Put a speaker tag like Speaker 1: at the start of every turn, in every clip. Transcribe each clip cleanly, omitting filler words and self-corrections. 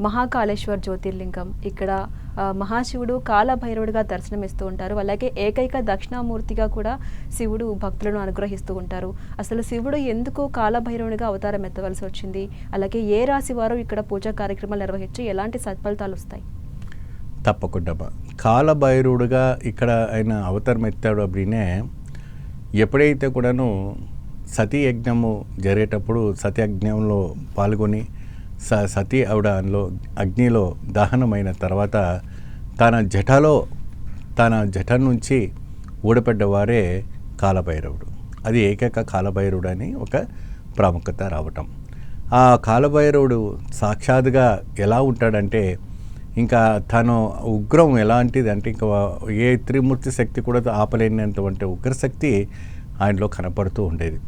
Speaker 1: మహాకాళేశ్వర్ జ్యోతిర్లింగం. ఇక్కడ మహాశివుడు కాలభైరవుడిగా దర్శనమిస్తూ ఉంటారు. అలాగే ఏకైక దక్షిణామూర్తిగా కూడా శివుడు భక్తులను అనుగ్రహిస్తూ ఉంటారు. అసలు శివుడు ఎందుకు కాలభైరవునిగా అవతారం ఎత్తవలసి వచ్చింది? అలాగే ఏ రాశి వారు ఇక్కడ పూజా కార్యక్రమాలు నిర్వహించి ఎలాంటి సత్ఫలితాలు వస్తాయి?
Speaker 2: తప్పకుండా కాలభైరవుడుగా ఇక్కడ ఆయన అవతారం ఎత్తాడు అప్పుడే ఎప్పుడైతే కూడాను సతీ యజ్ఞము జరిగేటప్పుడు సతీ యజ్ఞంలో పాల్గొని సతీ ఆవిడ అగ్నిలో దహనమైన తర్వాత తన జట నుంచి ఊడపడ్డవారే కాలభైరవుడు. అది ఏకైక కాలభైరవుడు అని ఒక ప్రాముఖ్యత రావటం. ఆ కాలభైరవుడు సాక్షాత్గా ఎలా ఉంటాడంటే ఇంకా తను ఉగ్రం ఎలాంటిది అంటే ఇంకా ఏ త్రిమూర్తి శక్తి కూడా ఆపలేనటువంటి ఉగ్రశక్తి ఆయనలో కనపడుతూ ఉండేది.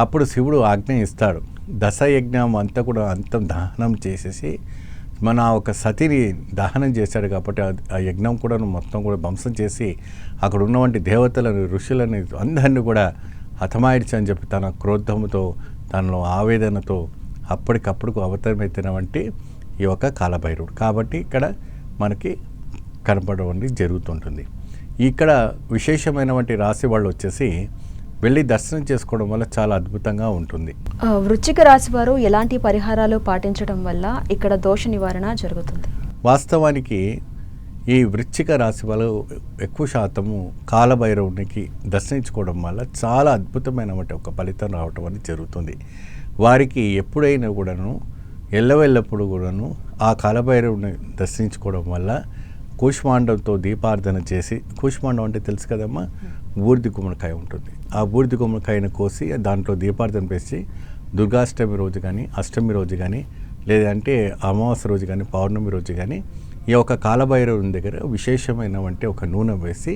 Speaker 2: అప్పుడు శివుడు ఆజ్ఞ ఇస్తాడు, దశయజ్ఞం అంతా కూడా అంతం దహనం చేసేసి మన ఒక సతిని దహనం చేశాడు కాబట్టి ఆ యజ్ఞం కూడా మొత్తం కూడా ధ్వంసం చేసి అక్కడ ఉన్నటువంటి దేవతలను ఋషులని అందరినీ కూడా హతమాయిడ్చని చెప్పి తన క్రోధముతో తనలో ఆవేదనతో అప్పటికప్పుడు అవతరమెత్తినవంటి ఈ యొక్క కాలభైరవుడు. కాబట్టి ఇక్కడ మనకి కనపడడం జరుగుతుంటుంది. ఇక్కడ విశేషమైనటువంటి రాశి వాళ్ళు వచ్చేసి వెళ్ళి దర్శనం చేసుకోవడం వల్ల చాలా అద్భుతంగా ఉంటుంది.
Speaker 1: వృశ్చిక రాశి వారు ఎలాంటి పరిహారాలు పాటించడం వల్ల ఇక్కడ దోష నివారణ జరుగుతుంది?
Speaker 2: వాస్తవానికి ఈ వృశ్చిక రాశి వాళ్ళు ఎక్కువ శాతము కాలభైరవునికి దర్శించుకోవడం వల్ల చాలా అద్భుతమైనటువంటి ఒక ఫలితం రావటం అనేది జరుగుతుంది. వారికి ఎప్పుడైనా కూడాను ఎల్లవెల్లప్పుడు కూడాను ఆ కాలభైరవుని దర్శించుకోవడం వల్ల కూష్మాండంతో దీపార్థన చేసి, కూష్మాండం అంటే తెలుసు కదమ్మా, బూడిద గుమ్మడికాయ ఉంటుంది. ఆ బూడిద గుమ్మడికాయను కోసి దాంట్లో దీపార్థన వేసి దుర్గాష్టమి రోజు కానీ, అష్టమి రోజు కానీ, లేదంటే అమావాస్య రోజు కానీ, పౌర్ణమి రోజు కానీ ఈ యొక్క కాలభైరవుని దగ్గర విశేషమైనటువంటి ఒక నూనె వేసి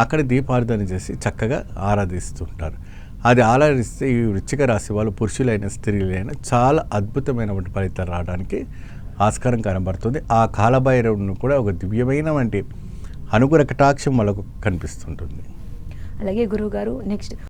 Speaker 2: అక్కడ దీపార్థన చేసి చక్కగా ఆరాధిస్తుంటారు. అది ఆరాధిస్తే ఈ వృశ్చిక రాశి వాళ్ళు పురుషులైన స్త్రీలైన చాలా అద్భుతమైనటువంటి ఫలితాలు రావడానికి ఆస్కారం కనబడుతుంది. ఆ కాలభైరవుని కూడా ఒక దివ్యమైనటువంటి అనుగ్రహ కటాక్షం వాళ్ళకు కనిపిస్తుంటుంది.
Speaker 1: అలాగే గురువుగారు నెక్స్ట్